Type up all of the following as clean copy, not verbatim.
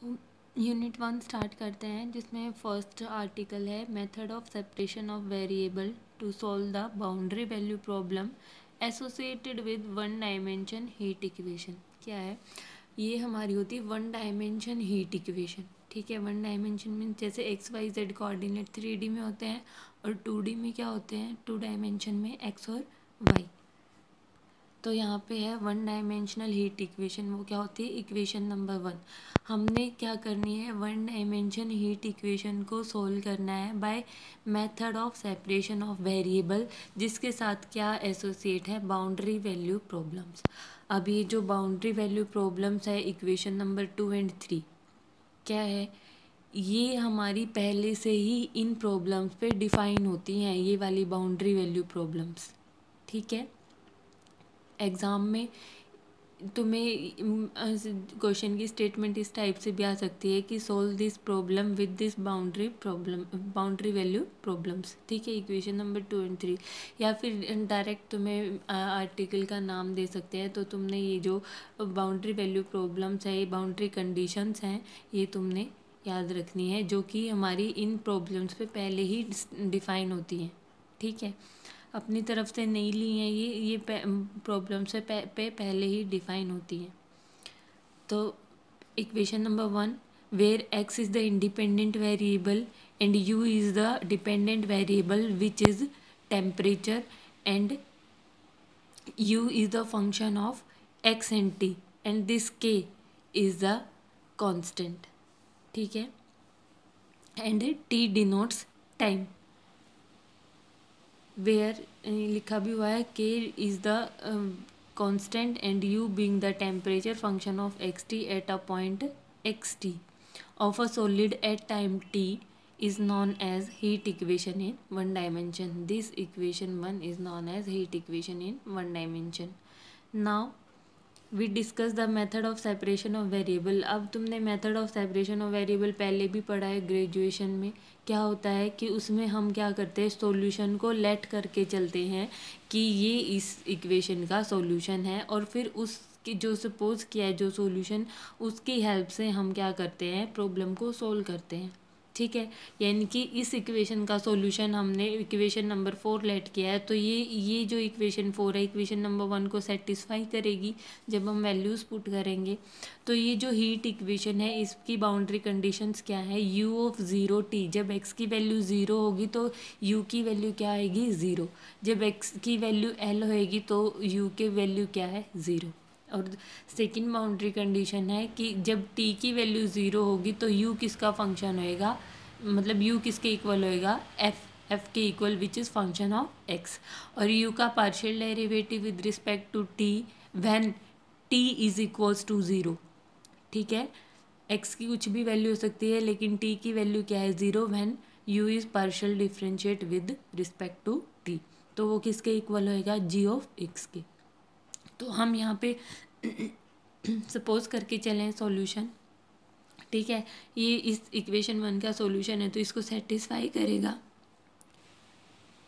Unit 1 start करते हैं, जिसमें फर्स्ट आर्टिकल है method of separation of variable to solve the boundary value problem associated with one dimension heat equation. क्या है ये? हमारी होती है वन डायमेंशन हीट इक्वेशन। ठीक है, वन डायमेंशन में जैसे x Y Z coordinate 3D में होते हैं और 2D में क्या होते हैं, 2 डायमेंशन में एक्स और वाई। तो यहाँ पे है वन डायमेंशनल हीट इक्वेशन, वो क्या होती है, इक्वेशन नंबर 1। हमने क्या करनी है, वन डायमेंशन हीट इक्वेशन को सोल्व करना है by method of separation of variable, जिसके साथ क्या एसोसिएट है, बाउंड्री वैल्यू प्रॉब्लम्स। अब ये जो बाउंड्री वैल्यू प्रॉब्लम्स है इक्वेशन नंबर 2 एंड 3, क्या है, ये हमारी पहले से ही इन प्रॉब्लम्स पे डिफाइन होती हैं, ये वाली बाउंड्री वैल्यू प्रॉब्लम्स। ठीक है, एग्ज़ाम में तुम्हें क्वेश्चन की स्टेटमेंट इस टाइप से भी आ सकती है कि solve this problem with this boundary value problems. ठीक है, इक्वेशन नंबर 2 एंड 3, या फिर डायरेक्ट तुम्हें आर्टिकल का नाम दे सकते हैं। तो तुमने ये जो बाउंड्री वैल्यू प्रॉब्लम्स है, ये बाउंड्री कंडीशंस हैं, ये तुमने याद रखनी है, जो कि हमारी इन प्रॉब्लम्स पे पहले ही डिफाइन होती हैं। ठीक है, अपनी तरफ से नहीं ली हैं, ये प्रॉब्लम से पे पहले ही डिफाइन होती हैं। तो equation number 1, where x is the independent variable and u is the dependent variable which is temperature and u is the function of x and t and this k is the constant. ठीक है, and t denotes time. Where लिखा भी हुआ है k is the constant and u being the temperature function of xt at a point xt of a solid at time t is known as heat equation in one dimension. This equation 1 is known as heat equation in one dimension. Now we discuss the method of separation of variable. अब तुमने method of separation of variable पहले भी पढ़ा है graduation में। क्या होता है कि उसमें हम क्या करते हैं, सॉल्यूशन को लेट करके चलते हैं कि ये इस इक्वेशन का सॉल्यूशन है, और फिर उसकी जो सपोज किया है जो सॉल्यूशन, उसकी हेल्प से हम क्या करते हैं, प्रॉब्लम को सोल्व करते हैं। ठीक है, यानी कि इस इक्वेशन का सॉल्यूशन हमने इक्वेशन नंबर 4 लेट किया है, तो ये जो इक्वेशन 4 है, इक्वेशन नंबर 1 को सेटिस्फाई करेगी जब हम वैल्यूज़ पुट करेंगे। तो ये जो हीट इक्वेशन है, इसकी बाउंड्री कंडीशंस क्या है, u ऑफ 0 t, जब x की वैल्यू 0 होगी तो u की वैल्यू क्या आएगी, 0। जब x की वैल्यू l होएगी तो u की वैल्यू क्या है, 0। और सेकंड बाउंड्री कंडीशन है कि जब t की वैल्यू 0 होगी तो u किसका फंक्शन होएगा, मतलब u किसके इक्वल होएगा, f के equal which is function of x, और u का partial derivative with respect to t when t is equals to 0। ठीक है, x की कुछ भी वैल्यू हो सकती है, लेकिन t की वैल्यू क्या है, 0 when u is partial differentiate with respect to t। तो वो किसके इक्वल होएगा, g ऑफ x के। तो हम यहाँ पे सपोज करके चलें सॉल्यूशन। ठीक है, ये इस इक्वेशन 1 का सॉल्यूशन है, तो इसको सेटिस्फाई करेगा।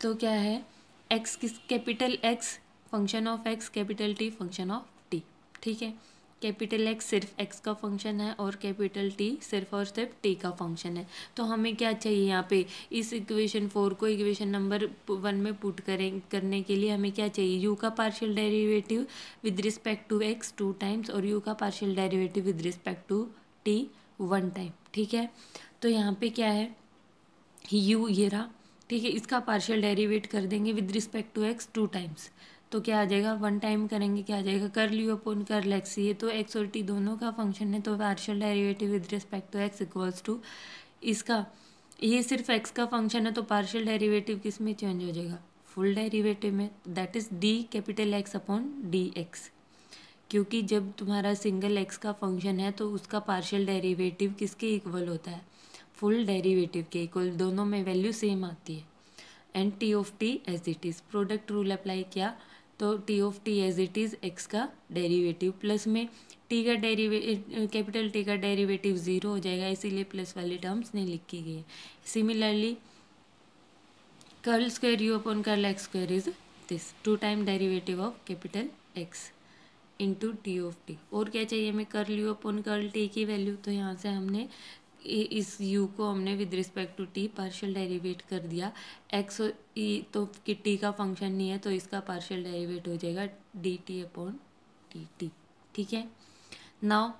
तो क्या है, x किस, capital x function of x, capital T function of t। ठीक है, कैपिटल X सिर्फ x का फंक्शन है और कैपिटल T सिर्फ और सिर्फ t का फंक्शन है। तो हमें क्या चाहिए यहाँ पे, इस इक्वेशन 4 को इक्वेशन नंबर 1 में पुट करने के लिए हमें क्या चाहिए, u का partial derivative with respect to x 2 times और u का partial derivative with respect to t 1 time. ठीक है, तो यहाँ पे क्या है, u ये रहा। ठीक है, इसका पार्शियल डेरिवेट कर देंगे with respect to x 2 times, तो क्या आ जाएगा, 1 टाइम करेंगे क्या आ जाएगा, कर लियो अपन कर लेक्स, ये तो x और t दोनों का फंक्शन है, तो partial derivative with respect to x equals to इसका, ये सिर्फ x का फंक्शन है तो पार्शियल डेरिवेटिव किस में चेंज हो जाएगा, फुल डेरिवेटिव में, that is d capital X upon dx। क्योंकि जब तुम्हारा सिंगल x का फंक्शन है तो उसका पार्शियल डेरिवेटिव किसके इक्वल होता है, फुल डेरिवेटिव के इक्वल, दोनों में वैल्यू सेम आती है। And t of t as it is, product rule apply किया तो t of t as it is x का डेरिवेटिव प्लस में टी का कैपिटल टी का डेरिवेटिव 0 हो जाएगा, इसीलिए प्लस वाली टर्म्स नहीं लिखी गई है। Similarly curl square you upon curl x square is this 2 time derivative of capital x. Into t of t. और क्या चाहिए हमें, curl you upon curl T की वैल्यू। तो यहाँ से हमने इस u को हमने with respect to t partial derivate कर दिया। x तो कि t का फंक्शन नहीं है तो इसका पार्शियल डेरिवेट हो जाएगा D T upon D T. ठीक है, नाउ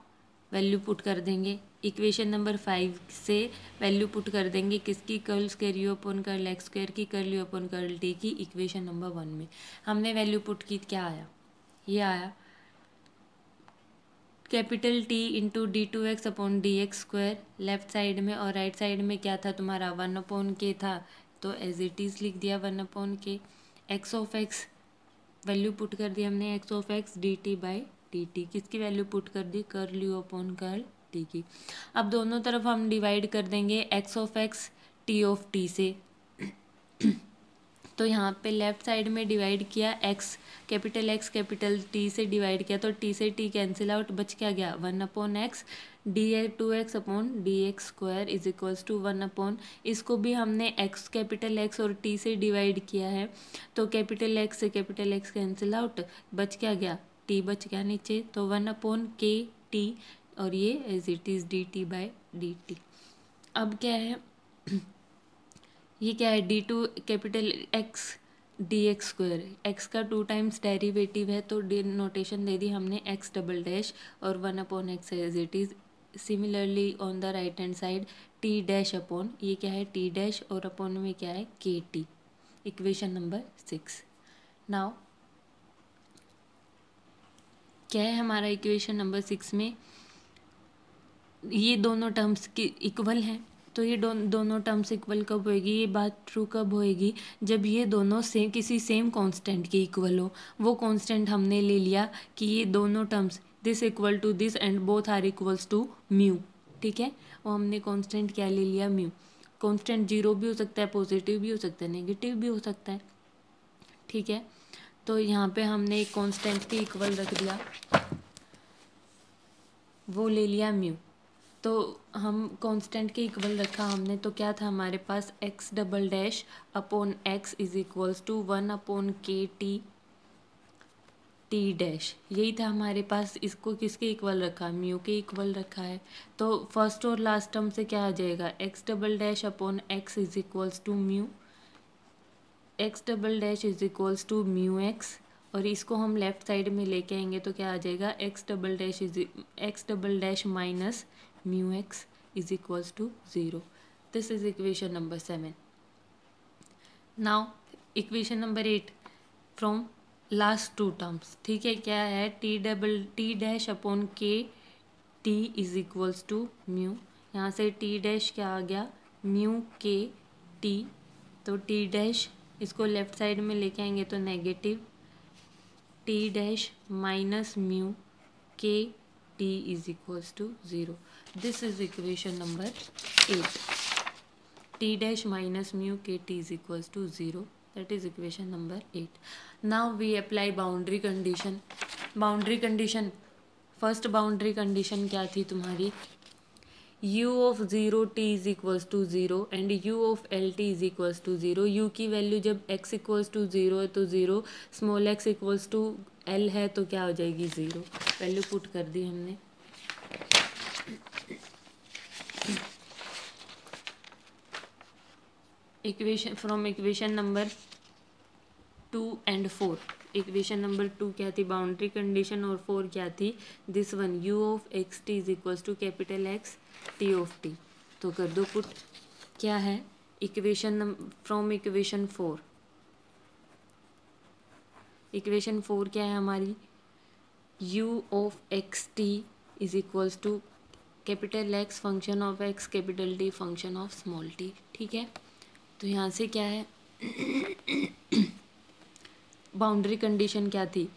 वैल्यू पुट कर देंगे इक्वेशन नंबर 5 से। वैल्यू पुट कर देंगे किसकी, curl square you upon curl x square की, curl you upon curl T की इक्वेशन नंबर 1 में। हमने वैल्यू पुट की, क्या आया, ये आया capital t into d two x upon d x square left side में, और राइट साइड में क्या था तुम्हारा 1 अपॉन के था, तो एज इट इज़ लिख दिया 1 upon K. X of X value put कर दी हमने, x of X D T by D T, किसकी वैल्यू पुट कर दी, curl you upon curl T की। अब दोनों तरफ हम डिवाइड कर देंगे X of x T of T से। तो यहाँ पे लेफ्ट साइड में डिवाइड किया, एक्स कैपिटल टी से डिवाइड किया, तो टी से टी कैंसिल आउट, बच क्या गया 1 upon x d two x upon d x square is equals to 1 upon, इसको भी हमने एक्स कैपिटल एक्स और टी से डिवाइड किया है, तो कैपिटल एक्स से कैपिटल एक्स कैंसिल आउट, बच क्या गया टी बच गया नीचे, तो 1 अपॉन के टी, और ये as it is d T by D t. अब क्या है, ये क्या है, d two capital x d x square, x का 2 टाइम्स डेरिवेटिव है, तो डी नोटेशन दे दी हमने एक्स डबल डैश और 1 upon x as it is. Similarly on the right hand side t dash upon, ये क्या है टी डैश और upon में क्या है के टी, इक्वेशन नंबर 6। नाउ क्या है हमारा इक्वेशन नंबर 6 में, ये दोनों टर्म्स की इक्वल हैं, तो ये दोनों टर्म्स इक्वल कब होएगी, ये बात ट्रू कब होएगी, जब ये दोनों सेम किसी सेम कांस्टेंट के इक्वल हो। वो कांस्टेंट हमने ले लिया कि ये दोनों terms this equal to this and both are equals to mu. ठीक है, वो हमने कांस्टेंट क्या ले लिया, म्यू। कांस्टेंट 0 भी हो सकता है, पॉजिटिव भी हो सकता है, नेगेटिव भी हो सकता है। ठीक है, तो यहाँ पे हमने एक कांस्टेंट के इक्वल रख दिया, वो ले लिया म्यू। तो हम कांस्टेंट के इक्वल रखा हमने, तो क्या था हमारे पास X double dash upon x is equals to 1 upon के टी टी डैश, यही था हमारे पास। इसको किसके इक्वल रखा, म्यू के इक्वल रखा है। तो फर्स्ट और लास्ट टर्म से क्या आ जाएगा, x double dash upon x is equals to mu, x double dash is equals to mu x, और इसको हम लेफ्ट साइड में लेके आएंगे तो क्या आ जाएगा, x double dash minus mu x is equals to 0। This is equation number 7। Now equation number 8 from last 2 terms. ठीक है, क्या है, टी डैश अपॉन के T is equals to mu, यहाँ से टी डैश क्या आ गया, म्यू के टी, तो टी डैश इसको लेफ्ट साइड में लेके आएंगे तो negative T dash minus mu K T is equals to 0। This is equation number 8, T dash minus mu K T is equals to 0, that is equation number 8। Now we apply boundary condition. Boundary condition, first boundary condition क्या थी तुम्हारी, u of 0 t is equals to 0 and u of L t is equals to 0। u की value जब x equals to 0 है तो 0, small x equals to l है तो क्या हो जाएगी 0। वैल्यू पुट कर दी हमने। Equation from equation number 2 and 4, equation number 2 क्या थी, बाउंड्री कंडीशन, और 4 क्या थी, this one u of x t is equals to capital x T of t. तो कर दो पुट, क्या है इक्वेशन फ्रॉम इक्वेशन 4, इक्वेशन 4 क्या है हमारी, u of x t is equals to capital x function of x capital t function of small t. ठीक है, तो यहाँ से क्या है बाउंड्री कंडीशन क्या थी,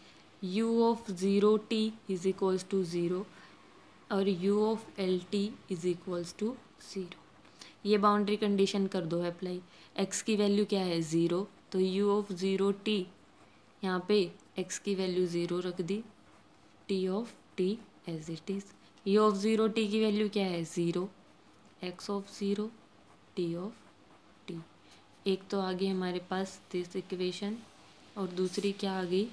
u of 0 t is equals to 0 और u of L t is equals to 0। ये बाउंड्री कंडीशन कर दो अप्लाई। x की वैल्यू क्या है 0, तो u ऑफ 0 t, यहाँ पे x की वैल्यू 0 रख दी, t of t as it is. u of 0 t की वैल्यू क्या है 0, x of 0 t of t। एक तो आ गई हमारे पास दिस इक्वेशन, और दूसरी क्या आ गई,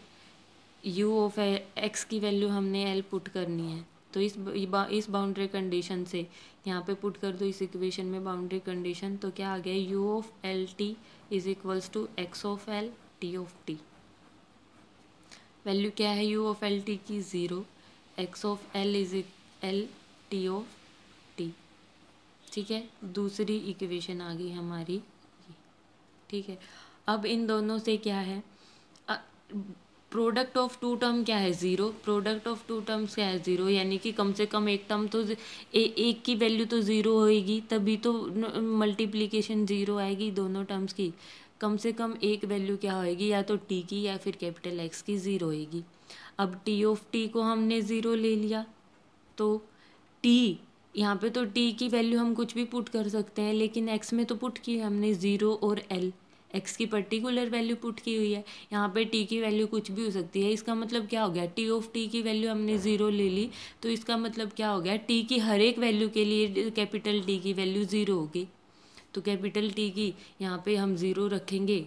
यू ऑफ एक्स की वैल्यू हमने एल पुट करनी है, तो इस बाउंड्री कंडीशन से यहाँ पे पुट कर दो इस इक्वेशन में बाउंड्री कंडीशन, तो क्या आ गया, u of L t is equals to x of L t of t. Value क्या है यू ऑफ एल टी की, 0, x of L is l t of t. ठीक है, दूसरी इक्वेशन आ गई हमारी ये। ठीक है, अब इन दोनों से क्या है, प्रोडक्ट ऑफ टू टर्म क्या है, 0, प्रोडक्ट ऑफ टू टर्म्स क्या है, 0, यानी कि कम से कम एक टर्म तो एक की वैल्यू तो 0 होएगी, तभी तो मल्टीप्लिकेशन 0 आएगी दोनों टर्म्स की। कम से कम एक वैल्यू क्या होएगी, या तो टी की या फिर कैपिटल एक्स की 0 होएगी। अब टी ऑफ टी को हमने 0 ले लिया, तो टी यहाँ पे तो टी की वैल्यू हम कुछ भी पुट कर सकते हैं, लेकिन एक्स में तो पुट की है हमने 0 और एल, एक्स की पर्टिकुलर वैल्यू पुट की हुई है। यहाँ पे टी की वैल्यू कुछ भी हो सकती है। इसका मतलब क्या हो गया, टी ऑफ टी की वैल्यू हमने 0 ले ली, तो इसका मतलब क्या हो गया, टी की हर एक वैल्यू के लिए कैपिटल टी की वैल्यू 0 होगी। तो कैपिटल टी की यहाँ पे हम 0 रखेंगे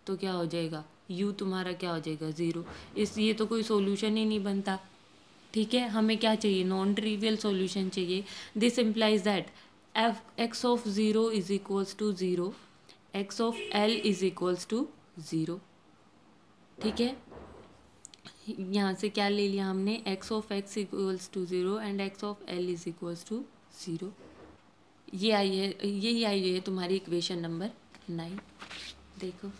तो क्या हो जाएगा, यू तुम्हारा क्या हो जाएगा, 0। ये तो कोई सोल्यूशन ही नहीं बनता। ठीक है, हमें क्या चाहिए, नॉन ट्रिवियल सॉल्यूशन चाहिए। This implies that f x of 0 is equals to 0, x of L is equals to 0। ठीक है, यहाँ से क्या ले लिया हमने, x of x equals to 0 and x of L is equals to 0। ये आई है, यही आई है तुम्हारी इक्वेशन नंबर 9। देखो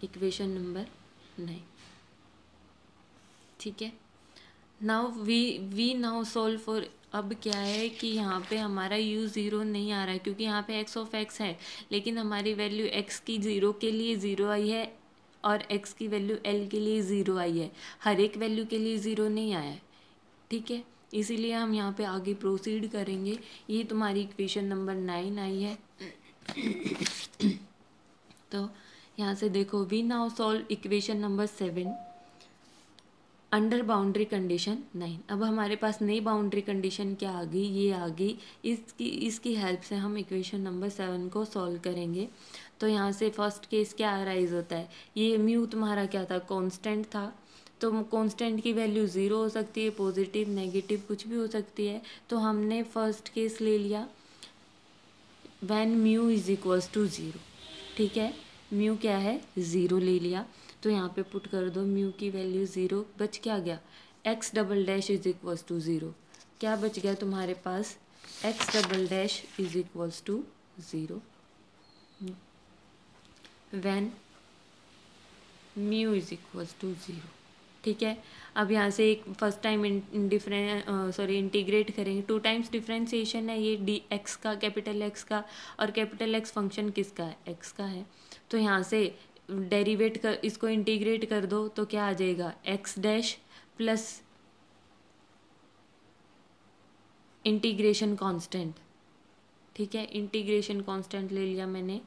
इक्वेशन नंबर 9। ठीक है, now we now solve for, अब क्या है कि यहाँ पे हमारा u 0 नहीं आ रहा है, क्योंकि यहाँ पे x ऑफ x है, लेकिन हमारी वैल्यू x की 0 के लिए 0 आई है और x की वैल्यू l के लिए 0 आई है, हर एक वैल्यू के लिए 0 नहीं आया है। ठीक है, इसीलिए हम यहाँ पे आगे प्रोसीड करेंगे। ये तुम्हारी इक्वेशन नंबर 9 आई है। तो यहाँ से देखो, we now solve equation number 7 under boundary condition 9। अब हमारे पास नई बाउंड्री कंडीशन क्या आ गई, ये आ गई, इसकी हेल्प से हम इक्वेशन नंबर 7 को सॉल्व करेंगे। तो यहाँ से फर्स्ट केस क्या अराइज होता है, ये म्यू तुम्हारा क्या था, कांस्टेंट था, तो कांस्टेंट की वैल्यू 0 हो सकती है, पॉजिटिव नेगेटिव कुछ भी हो सकती है। तो हमने फर्स्ट केस ले लिया when mu is equals to 0। ठीक है, म्यू क्या है, 0 ले लिया, तो यहाँ पे पुट कर दो म्यू की वैल्यू 0, बच क्या गया, X double dash is equals to 0। क्या बच गया तुम्हारे पास, X double dash is equals to 0 when mu is equals to 0। ठीक है, अब यहाँ से एक फर्स्ट टाइम इंटीग्रेट करेंगे, 2 टाइम्स डिफ्रेंसिएशन है ये डी एक्स का, कैपिटल एक्स का, और कैपिटल एक्स फंक्शन किसका है, एक्स का है। तो यहाँ से डेरिवेट कर, इसको इंटीग्रेट कर दो तो क्या आ जाएगा, X dash plus integration constant. ठीक है, इंटीग्रेशन कांस्टेंट ले लिया मैंने,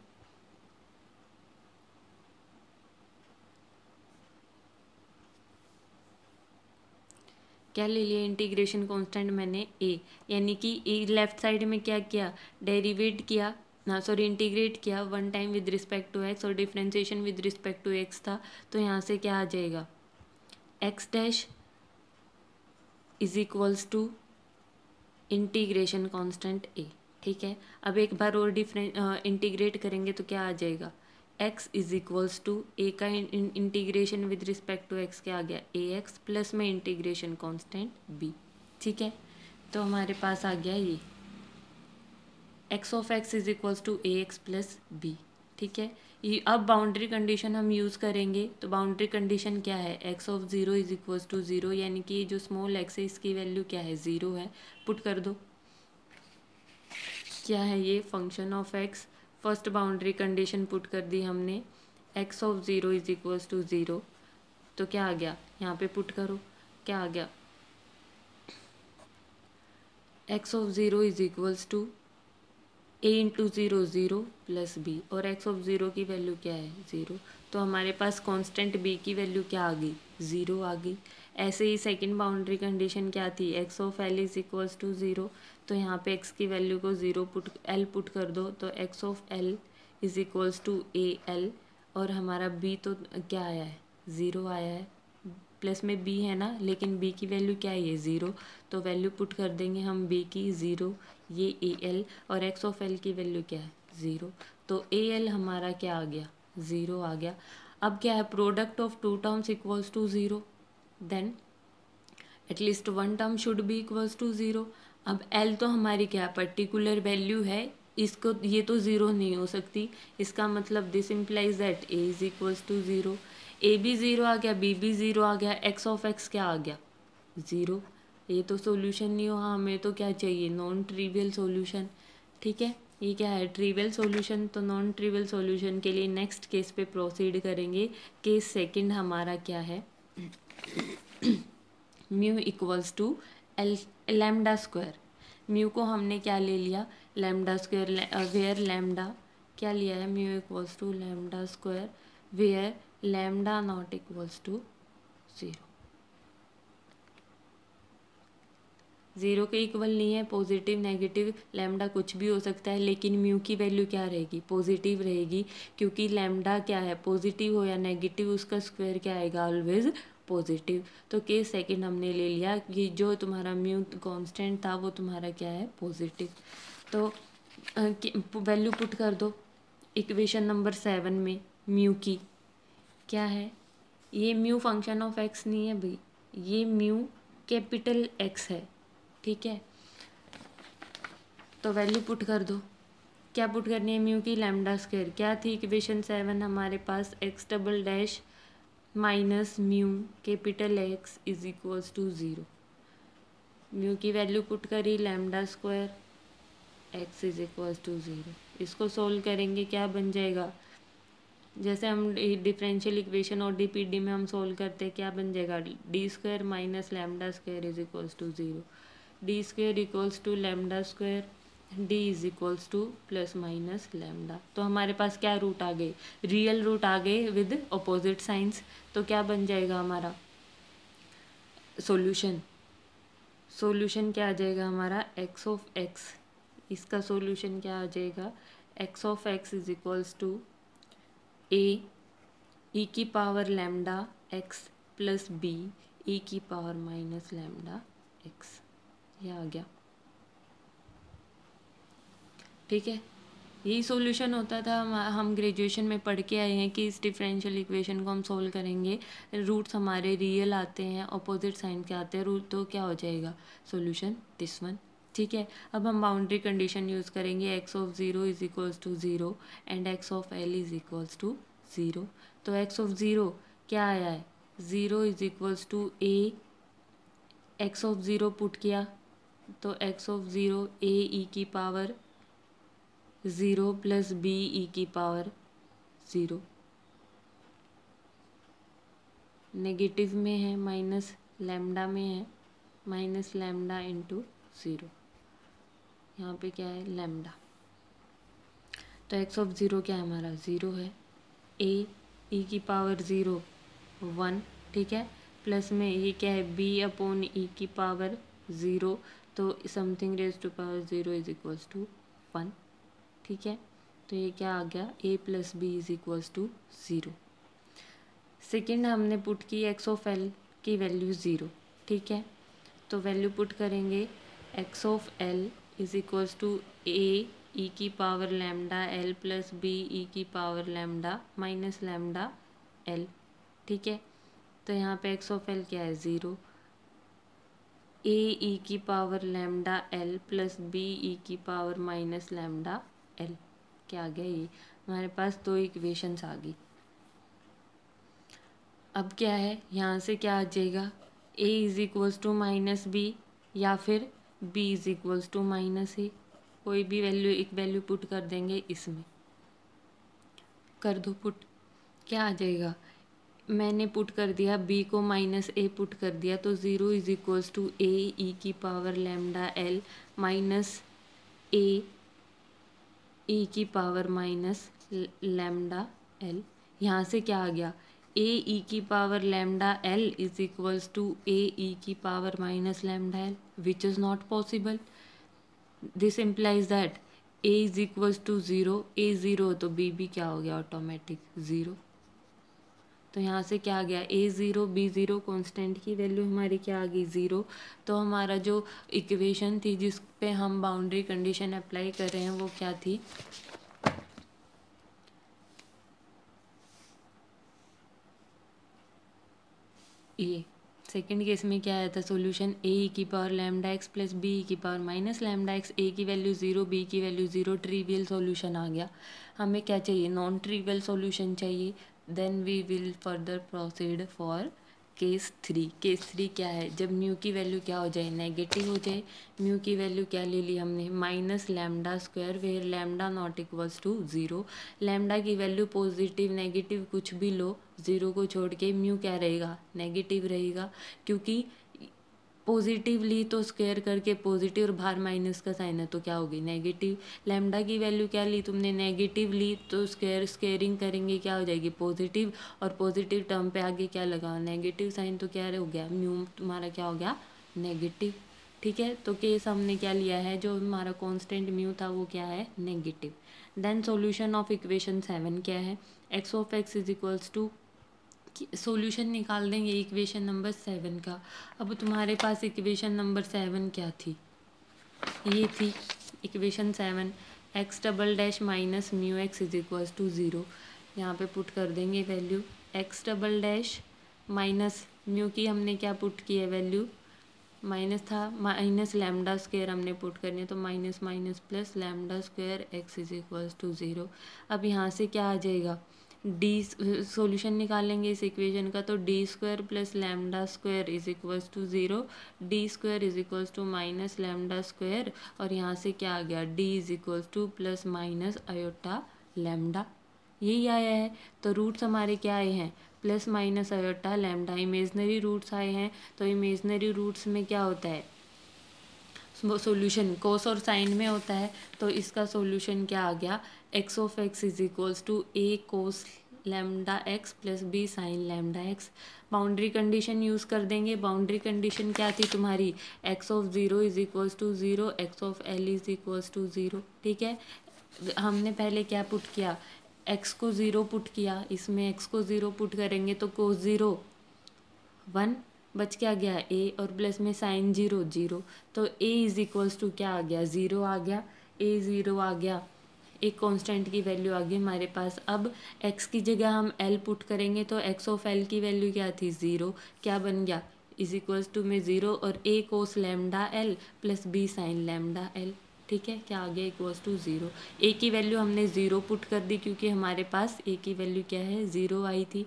क्या ले लिया, इंटीग्रेशन कांस्टेंट मैंने ए, यानी कि ए लेफ्ट साइड में क्या किया, डेरिवेट किया ना, सॉरी इंटीग्रेट किया 1 time with respect to X और differentiation with respect to X था। तो यहाँ से क्या आ जाएगा, X dash is equals to integration constant A. ठीक है, अब एक बार और इंटीग्रेट करेंगे तो क्या आ जाएगा, x is equals to a का integration with respect to x क्या आ गया, ए एक्स प्लस में इंटीग्रेशन कांस्टेंट b। ठीक है, तो हमारे पास आ गया ये x of x is equals to a x plus b. ठीक है, ये अब बाउंड्री कंडीशन हम यूज़ करेंगे। तो बाउंड्री कंडीशन क्या है, x of 0 is equals to 0, यानी कि जो स्मॉल x है इसकी वैल्यू क्या है, 0 है, पुट कर दो। क्या है ये, function of x, first boundary condition put कर दी हमने, x of 0 is equals to 0, तो क्या आ गया, यहाँ पे पुट करो, क्या आ गया, x of 0 is equals to a into 0 0 plus b, और x ऑफ 0 की वैल्यू क्या है, 0। तो हमारे पास कांस्टेंट b की वैल्यू क्या आ गई, 0 आ गई। ऐसे ही सेकंड बाउंड्री कंडीशन क्या थी, x of l is equals to 0, तो यहाँ पे x की वैल्यू को 0 l पुट कर दो, तो x of l is equals to a l, और हमारा b तो क्या आया है, 0 आया है, प्लस में बी है ना, लेकिन बी की वैल्यू क्या है, ये ज़ीरो, तो वैल्यू पुट कर देंगे हम बी की ज़ीरो, ये ए एल, और एक्स ऑफ एल की वैल्यू क्या है, ज़ीरो, तो ए एल हमारा क्या आ गया, ज़ीरो आ गया। अब क्या है, product of two terms equals to zero, then at least one term should be equals to zero. अब एल तो हमारी क्या पर्टिकुलर वैल्यू है, इसको ये तो ज़ीरो नहीं हो सकती, इसका मतलब this implies that A is equals to zero, A भी ज़ीरो आ गया, बी भी ज़ीरो आ गया, एक्स ऑफ एक्स क्या आ गया, ज़ीरो। ये तो सॉल्यूशन नहीं हो, हमें तो क्या चाहिए, नॉन ट्रिवियल सॉल्यूशन। ठीक है, ये क्या है, ट्रिवियल सॉल्यूशन। तो नॉन ट्रिवियल सॉल्यूशन के लिए नेक्स्ट केस पे प्रोसीड करेंगे। केस सेकंड हमारा क्या है, mu equals to l lambda square. Mu को हमने क्या ले लिया, लैम्डा स्क्वायर, वेयर लैम्डा क्या लिया है, mu equals to lambda square where lambda not equals to zero. Zero के इक्वल नहीं है, पॉजिटिव नेगेटिव लैम्डा कुछ भी हो सकता है, लेकिन म्यू की वैल्यू क्या रहेगी, पॉजिटिव रहेगी, क्योंकि लैम्डा क्या है, पॉजिटिव हो या नेगेटिव उसका स्क्वायर क्या आएगा, ऑलवेज पॉजिटिव। तो केस सेकंड हमने ले लिया कि जो तुम्हारा म्यू कांस्टेंट था वो तुम्हारा क्या है, पॉजिटिव। तो वैल्यू पुट कर दो इक्वेशन नंबर 7 में। म्यू की क्या है, ये म्यू फंक्शन ऑफ एक्स नहीं है भाई, ये म्यू कैपिटल एक्स है, ठीक है। तो वैल्यू पुट कर दो, क्या पुट करनी है, म्यू की लैम्डा स्क्वायर, क्या थी इक्वेशन 7 हमारे पास, X double dash minus mu capital X is equals to zero. Mu की वैल्यू पुट करी, lambda square x is equals to zero. इसको सोल्व करेंगे, क्या बन जाएगा, जैसे हम डिफरेंशियल इक्वेशन और डीपीडी में हम सोल्व करते हैं, क्या बन जाएगा, d square minus lambda square is equals to zero. D square equals to lambda square, d is equals to plus minus lambda. तो हमारे पास क्या रूट आ गए, रियल रूट आ गए विद अपोजिट साइंस। तो क्या बन जाएगा हमारा सॉल्यूशन, सॉल्यूशन क्या आ जाएगा हमारा, एक्स ऑफ एक्स, इसका सॉल्यूशन क्या आ जाएगा, X of x is equals to A ई की power lambda x plus B E की पावर माइनस लैम्डा एक्स, ये आ गया। ठीक है, यही सॉल्यूशन होता था, हम ग्रेजुएशन में पढ़ के आए हैं कि इस डिफरेंशियल इक्वेशन को हम सोल्व करेंगे, रूट्स हमारे रियल आते हैं, अपोजिट साइन के आते हैं रूट, तो क्या हो जाएगा सॉल्यूशन दिस वन। ठीक है, अब हम बाउंड्री कंडीशन यूज़ करेंगे, x of zero is equals to zero and x of L is equals to zero. तो एक्स ऑफ ज़ीरो क्या आया है, zero is equals to a, x of zero put किया, तो एक्स ऑफ ज़ीरो ए ई की power zero plus B E की power zero, negative में है, माइनस लैम्डा में है, माइनस लैम्डा इंटू ज़ीरो, यहाँ पे क्या है लैम्डा। तो एक्स ऑफ ज़ीरो क्या है हमारा, ज़ीरो है, ए ई की पावर ज़ीरो वन, ठीक है, प्लस में ये क्या है, बी अपॉन ई की पावर ज़ीरो, तो something raise to power zero is equals to one. ठीक है, तो ये क्या आ गया, A plus B is equals to zero. Second हमने पुट की एक्स ऑफ एल की वैल्यू ज़ीरो, ठीक है, तो वैल्यू पुट करेंगे, x of L is equals to A ई की power lambda L plus B E की power lambda minus lambda L. ठीक है, तो यहाँ पे एक्स ऑफ एल क्या है, ज़ीरो, ए ई की power lambda L plus B E की पावर माइनस लैम्डा एल, क्या आ गया, ये हमारे पास दो इक्वेशंस आ गई। अब क्या है, यहाँ से क्या आ जाएगा, A is equals to minus B या फिर B is equals to minus A, कोई भी वैल्यू, एक वैल्यू पुट कर देंगे, इसमें कर दो पुट, क्या आ जाएगा, मैंने पुट कर दिया बी को माइनस ए पुट कर दिया, तो zero is equals to A ई की पावर लैम्डा एल माइनस ए ई की पावर माइनस लैम्डा एल। यहाँ से क्या आ गया, ए ई की power lambda L is equals to A ई की power minus lambda L, which is not possible. This implies that A is equals to zero, A zero तो B भी क्या हो गया ऑटोमेटिक ज़ीरो। तो यहाँ से क्या आ गया A0 B0 कांस्टेंट की वैल्यू हमारी क्या आ गई 0। तो हमारा जो इक्वेशन थी जिस पे हम बाउंड्री कंडीशन अप्लाई कर रहे हैं वो क्या थी, ये सेकंड केस में क्या आया था सॉल्यूशन ए की power lambda x plus b की power minus lambda x, a की वैल्यू 0 बी की वैल्यू 0, ट्रिवियल सॉल्यूशन आ गया। हमें क्या चाहिए, नॉन ट्रिवियल सॉल्यूशन चाहिए। Then we will further proceed for case 3। Case 3 क्या है, जब म्यू की वैल्यू क्या हो जाए, नेगेटिव हो जाए। म्यू की वैल्यू क्या ले ली हमने, minus lambda square, where lambda not equals to 0। Lambda की वैल्यू पॉजिटिव नेगेटिव कुछ भी लो, 0 को छोड़ के म्यू क्या रहेगा, नेगेटिव रहेगा, क्योंकि पॉजिटिव ली तो स्क्वायर करके पॉजिटिव और बाहर माइनस का साइन है तो क्या होगी नेगेटिव। लैम्डा की वैल्यू क्या ली तुमने, नेगेटिव ली तो स्क्वेयरिंग करेंगे क्या हो जाएगी पॉजिटिव, और पॉजिटिव टर्म पे आगे क्या लगा नेगेटिव साइन, तो क्या हो गया म्यू तुम्हारा क्या हो गया नेगेटिव। ठीक है, तो केस हमने क्या लिया है, जो हमारा कांस्टेंट म्यू था वो क्या है negative. Then solution of equation 7 क्या है, x of x is equals to, solution निकाल देंगे इक्वेशन नंबर 7 का। अब तुम्हारे पास इक्वेशन नंबर 7 क्या थी, ये थी equation 7, x double dash minus mu x is equals to 0। यहाँ पे पुट कर देंगे value, x double dash minus mu की हमने क्या पुट की है वैल्यू, माइनस था, माइनस लैम्डा स्क्वायर हमने पुट करनी है, तो minus minus plus lambda square x is equals to 0। अब यहाँ से क्या आ जाएगा, डी सॉल्यूशन निकालेंगे इस इक्वेशन का, तो d square plus lambda square is equals to 0, d square is equals to minus lambda square, और यहाँ से क्या आ गया d is equals to plus minus iota lambda, यही आया है। तो रूट्स हमारे क्या आए हैं, plus minus iota lambda, imaginary roots आए हैं। तो इमेजनरी रूट्स में क्या होता है, सॉल्यूशन कोस और साइन में होता है। तो इसका सॉल्यूशन क्या आ गया, x of x is equals to a cos lambda x plus b sine lambda x. Boundary condition use कर देंगे, बाउंड्री कंडीशन क्या थी तुम्हारी, x of 0 is equals to 0, x of L is equals to 0। ठीक है, हमने पहले क्या पुट किया, एक्स को 0 पुट किया, इसमें एक्स को 0 पुट करेंगे तो कोस 0 1 बच क्या गया ए, और प्लस में साइन 0 0, तो ए इज इक्वल्स टू क्या आ गया 0 आ गया, ए 0 आ गया, एक कांस्टेंट की वैल्यू आ गई हमारे पास। अब x की जगह हम l पुट करेंगे तो x ऑफ l की वैल्यू क्या थी 0, क्या बन गया इज इक्वल्स टू में 0 और a cos lambda l plus b sine lambda l। ठीक है, क्या आ गया इक्वल्स टू 0। a की वैल्यू हमने 0 पुट कर दी क्योंकि हमारे पास a की वैल्यू क्या है 0 आई थी,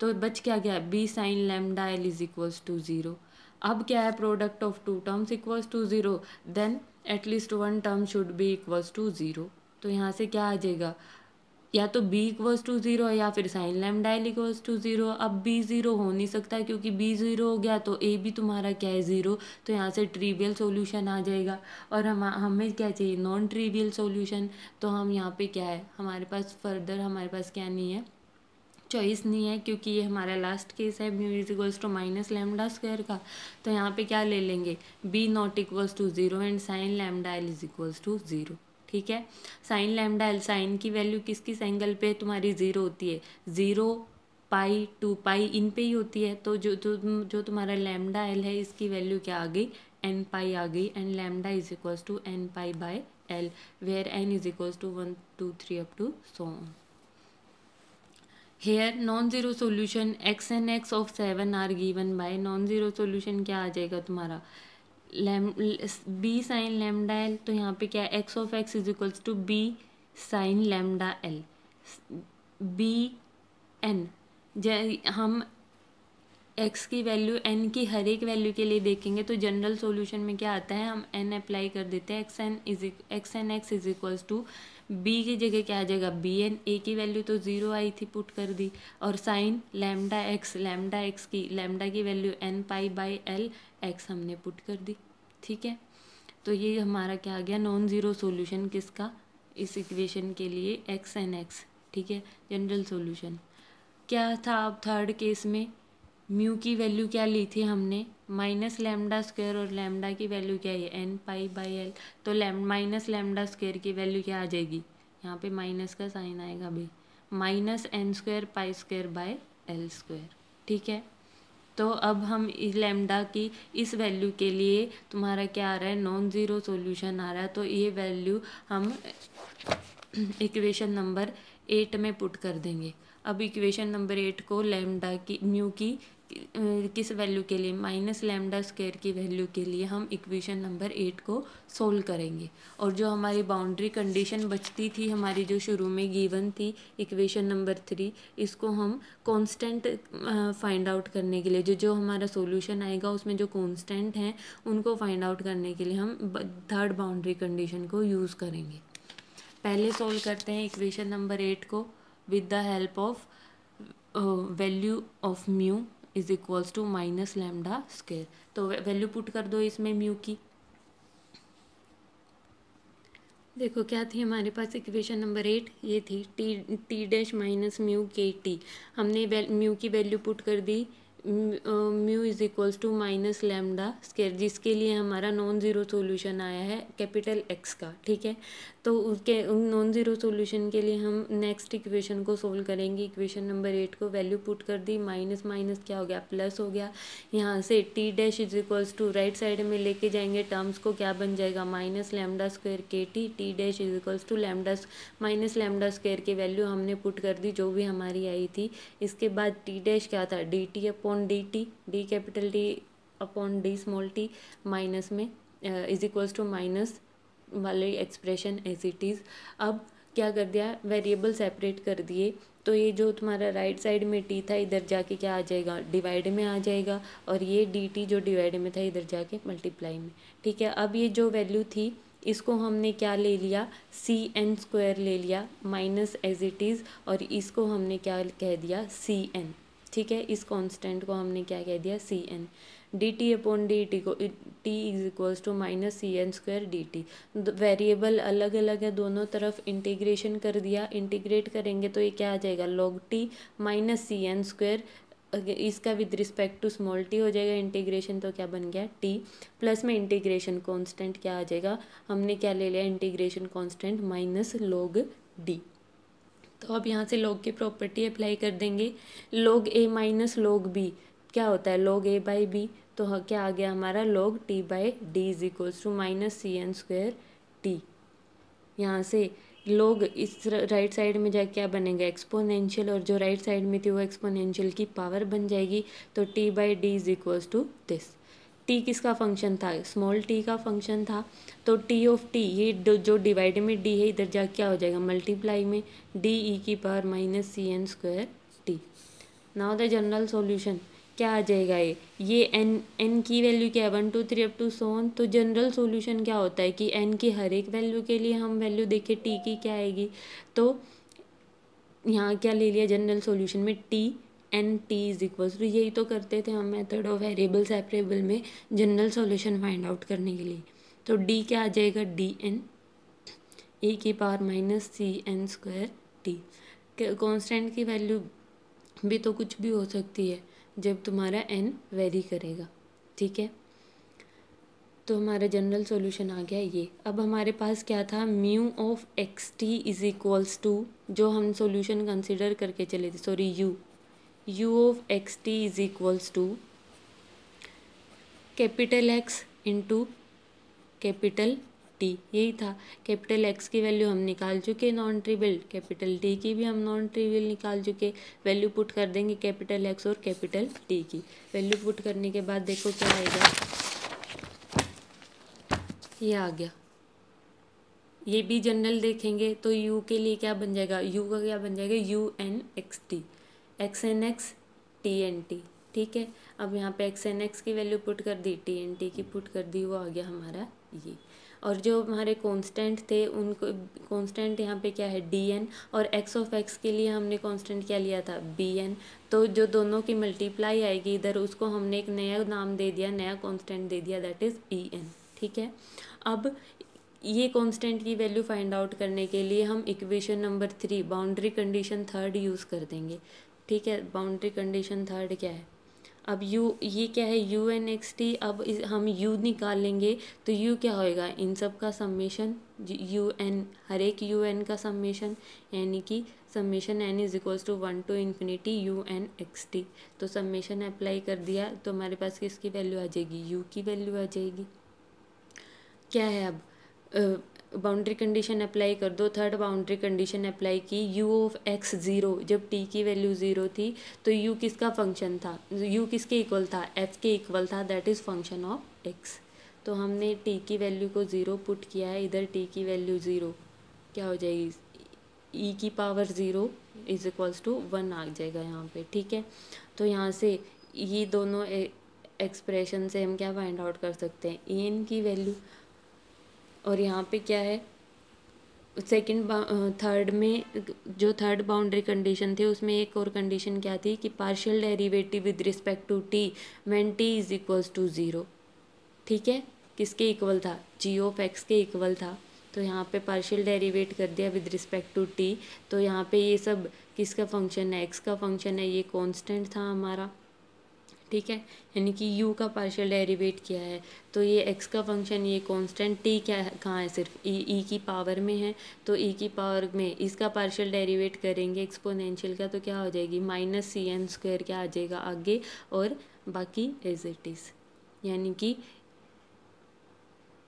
तो बच क्या गया b sine lambda l is equals to 0। अब क्या है, product of two terms equals to 0, then at least one term should be equals to 0। तो यहाँ से क्या आ जाएगा, या तो b इक्वल्स टू 0 या फिर sine lambda l equals to 0। अब b 0 हो नहीं सकता क्योंकि b 0 हो गया तो a भी तुम्हारा क्या है 0, तो यहाँ से ट्रिवियल सॉल्यूशन आ जाएगा। और हमें क्या चाहिए, नॉन ट्रिवियल सॉल्यूशन। तो हम यहाँ पे क्या है, हमारे पास फर्दर हमारे पास क्या नहीं है, चॉइस नहीं है, क्योंकि ये हमारा लास्ट केस है mu is equals to minus lambda square का। तो यहाँ पे क्या ले लेंगे, b not equals to 0 and sine lambda l is equals to 0। ठीक है, साइन लैम्डा l, साइन की वैल्यू किस किस एंगल पे तुम्हारी 0 होती है, 0 पाई 2 पाई इन पे ही होती है। तो जो तुम्हारा लैम्डा l है इसकी वैल्यू क्या आ गई n पाई आ गई, and lambda is equals to n pi by l, where n is equals to 1 2 3 up to so on. Here non zero solution x and x of 7 are given by, non zero solution क्या आ जाएगा तुम्हारा B sine lambda L. तो यहाँ पे क्या है, x of x is equals to b sine lambda l, b n, हम x की वैल्यू n की हर एक वैल्यू के लिए देखेंगे तो जनरल सॉल्यूशन में क्या आता है, हम n अप्लाई कर देते हैं, x n x is equals to b की जगह क्या आ जाएगा बी एन, a की वैल्यू तो 0 आई थी पुट कर दी, और साइन लैम्डा एक्स की लैम्डा की value n pi by l x हमने पुट कर दी। ठीक है, तो ये हमारा क्या आ गया नॉन ज़ीरो सॉल्यूशन किसका, इस इक्वेशन के लिए x एन एक्स। ठीक है, जनरल सॉल्यूशन क्या था। अब थर्ड केस में म्यू की वैल्यू क्या ली थी हमने, माइनस लैम्डा स्क्वायर, और लैम्डा की वैल्यू क्या है n पाई बाई l। तो माइनस लैम्डा स्क्वायर की वैल्यू क्या आ जाएगी, यहाँ पे माइनस का साइन आएगा भाई, minus n square pi square by L square. ठीक है, तो अब हम लैम्डा की इस वैल्यू के लिए तुम्हारा क्या आ रहा है, नॉन ज़ीरो सॉल्यूशन आ रहा है। तो ये वैल्यू हम इक्वेशन नंबर 8 में पुट कर देंगे। अब इक्वेशन नंबर 8 को लैम्डा की म्यू की किस वैल्यू के लिए, माइनस लैम्डा स्क्वायर की वैल्यू के लिए हम इक्वेशन नंबर 8 को सोल्व करेंगे। और जो हमारी बाउंड्री कंडीशन बचती थी हमारी, जो शुरू में गिवन थी इक्वेशन नंबर 3, इसको हम कांस्टेंट फाइंड आउट करने के लिए, जो हमारा सॉल्यूशन आएगा उसमें जो कांस्टेंट हैं उनको फाइंड आउट करने के लिए हम थर्ड बाउंड्री कंडीशन को यूज़ करेंगे। पहले सोल्व करते हैं इक्वेशन नंबर 8 को with the help of value of mu is equals to minus lambda square. तो वैल्यू पुट कर दो इसमें म्यू की। देखो क्या थी हमारे पास इक्वेशन नंबर 8, ये थी T dash minus mu K T. हमने म्यू की वैल्यू पुट कर दी, mu is equals to minus lambda square, जिसके लिए हमारा नॉन ज़ीरो सॉल्यूशन आया है कैपिटल एक्स का। ठीक है, तो उसके नॉन ज़ीरो सॉल्यूशन के लिए हम नेक्स्ट इक्वेशन को सोल्व करेंगे। इक्वेशन नंबर 8 को वैल्यू पुट कर दी, माइनस माइनस क्या हो गया, प्लस हो गया। यहाँ से t dash is equals to right side में लेके जाएंगे टर्म्स को, क्या बन जाएगा, माइनस लैम्डा स्क्वायर के t dash is equals to lambda minus lambda square की वैल्यू हमने पुट कर दी जो भी हमारी आई थी। इसके बाद टी डैश क्या था, D T upon D T, D capital T upon D small T, minus में इज इक्वल्स टू माइनस वाली एक्सप्रेशन एज इट इज़। अब क्या कर दिया, वेरिएबल सेपरेट कर दिए, तो ये जो तुम्हारा राइट साइड में टी था इधर जाके क्या आ जाएगा, डिवाइड में आ जाएगा, और ये डी टी जो डिवाइड में था इधर जाके मल्टीप्लाई में। ठीक है, अब ये जो वैल्यू थी इसको हमने क्या ले लिया, सी एन स्क्वायर ले लिया माइनस एज इट इज़, और इसको हमने क्या कह दिया, सी एन। ठीक है, इस कांस्टेंट को हमने क्या कह दिया, C N. D T upon D T को T is equals to minus C N square D T. Variable अलग अलग है, दोनों तरफ इंटीग्रेशन कर दिया, इंटीग्रेट करेंगे तो ये क्या आ जाएगा, log T minus C N square, इसका with respect to small T हो जाएगा इंटीग्रेशन, तो क्या बन गया टी, प्लस में इंटीग्रेशन कांस्टेंट क्या आ जाएगा, हमने क्या ले लिया, integration constant minus log D. तो अब यहाँ से लॉग की प्रॉपर्टी अप्लाई कर देंगे, लॉग ए माइनस लॉग बी क्या होता है, लॉग ए बाई बी, तो क्या आ गया हमारा, log t by d is equals to minus C N square t. यहाँ से लॉग इस राइट साइड में जाके क्या बनेगा, एक्सपोनेंशियल, और जो राइट साइड में थी वो एक्सपोनेंशियल की पावर बन जाएगी, तो t by d is equals to this. T किसका फंक्शन था, स्मॉल टी का फंक्शन था, तो टी ऑफ टी, ये जो डिवाइड में डी है इधर जाके क्या हो जाएगा, मल्टीप्लाई में डी ई की power minus C N square t. Now the general solution क्या आ जाएगा, ये एन की वैल्यू क्या है, 1 2 3 अप टू सो ऑन। तो जनरल सॉल्यूशन क्या होता है कि एन की हर एक वैल्यू के लिए हम वैल्यू देखें टी की क्या आएगी, तो यहाँ क्या ले लिया जनरल सॉल्यूशन में, t n t is equals to, यही तो करते थे हम मेथड ऑफ वेरिएबल सेपरेबल में जनरल सॉल्यूशन फाइंड आउट करने के लिए। तो डी क्या आ जाएगा, डी एन ए की power minus C N square t. Constant की वैल्यू भी तो कुछ भी हो सकती है जब तुम्हारा एन वेरी करेगा। ठीक है, तो हमारा जनरल सॉल्यूशन आ गया ये। अब हमारे पास क्या था, mu of x t is equals to, जो हम सॉल्यूशन कंसिडर करके चले थे, sorry u of x t is equals to capital x into capital t, यही था। कैपिटल एक्स की वैल्यू हम निकाल चुके नॉन ट्रिवियल, कैपिटल टी की भी हम नॉन ट्रिवियल निकाल चुके। वैल्यू पुट कर देंगे कैपिटल एक्स और कैपिटल टी की। वैल्यू पुट करने के बाद देखो क्या आएगा, ये आ गया। ये भी जनरल देखेंगे तो यू के लिए क्या बन जाएगा, यू का क्या बन जाएगा, u n x t, x n x t n t. ठीक है, अब यहाँ पे एक्स एन एक्स की वैल्यू पुट कर दी, टी एन टी की पुट कर दी, वो आ गया हमारा ये। और जो हमारे कांस्टेंट थे उनको, कांस्टेंट यहाँ पे क्या है, डी एन, और एक्स ऑफ एक्स के लिए हमने कांस्टेंट क्या लिया था, बी एन। तो जो दोनों की मल्टीप्लाई आएगी इधर, उसको हमने एक नया नाम दे दिया, नया कांस्टेंट दे दिया, दैट इज़ ई एन। ठीक है, अब ये कांस्टेंट की वैल्यू फाइंड आउट करने के लिए हम equation number 3 boundary condition third use कर देंगे। ठीक है, बाउंड्री कंडीशन थर्ड क्या है, अब यू, ये क्या है, यू एन एक्स टी। अब हम यू निकालेंगे तो यू क्या होएगा, इन सब का सम्मेशन, यू एन, हर एक यू एन का सम्मेशन, यानी कि summation n is equals to 1 to infinity u n x t. तो समेशन अप्लाई कर दिया तो हमारे पास किसकी वैल्यू आ जाएगी, यू की वैल्यू आ जाएगी। क्या है अब, बाउंड्री कंडीशन अप्लाई कर दो। थर्ड बाउंड्री कंडीशन अप्लाई की, यू ऑफ एक्स ज़ीरो, जब टी की वैल्यू ज़ीरो थी तो यू किसका फंक्शन था, यू किसके इक्वल था, एफ के इक्वल था, that is function of x. तो हमने टी की वैल्यू को ज़ीरो पुट किया है, इधर टी की वैल्यू ज़ीरो क्या हो जाएगी, ई की power zero is equals to 1 आ जाएगा यहाँ पे, ठीक है। तो यहाँ से ये दोनों एक्सप्रेशन से हम क्या फाइंड आउट कर सकते हैं, ई एन की वैल्यू। और यहाँ पे क्या है, सेकंड थर्ड में जो थर्ड बाउंड्री कंडीशन थी उसमें एक और कंडीशन क्या थी कि partial derivative with respect to t when t is equals to zero, ठीक है। किसके इक्वल था, जी ऑफ एक्स के इक्वल था। तो यहाँ पे पार्शियल डेरिवेट कर दिया विद रिस्पेक्ट टू टी, तो यहाँ पे ये सब किसका फंक्शन है, एक्स का फंक्शन है, ये कांस्टेंट था हमारा, ठीक है। यानी कि u का पार्शियल डेरिवेट किया है तो ये x का फंक्शन, ये कांस्टेंट t क्या है, कहाँ है, सिर्फ e की पावर में है। तो e की पावर में इसका पार्शियल डेरिवेट करेंगे एक्सपोनेंशियल का तो क्या हो जाएगी, माइनस सी एन स्क्वायर क्या आ जाएगा आगे, और बाकी एज इट इज़, यानी कि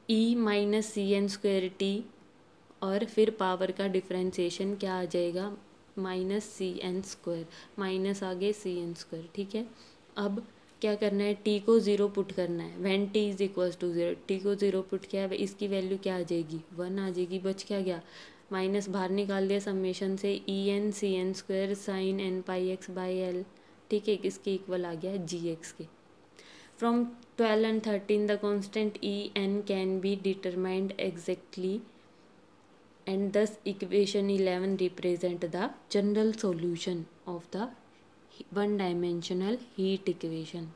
e minus C N square t, और फिर पावर का डिफ्रेंसिएशन क्या आ जाएगा, minus C N square, minus आगे सी एन स्क्वायर, ठीक है। अब क्या करना है, टी को ज़ीरो पुट करना है, when t is equals to zero, t को ज़ीरो पुट किया है, इसकी वैल्यू क्या आ जाएगी, 1 आ जाएगी। बच क्या गया, माइनस बाहर निकाल दिया समेशन से, e n c N square sine n pi x by l, ठीक है, किसके इक्वल आ गया, जी एक्स के। From 12 and 13 the constant E n can be determined exactly, and thus equation 11 represent the general solution of the one dimensional heat equation।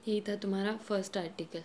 यही था तुम्हारा first article.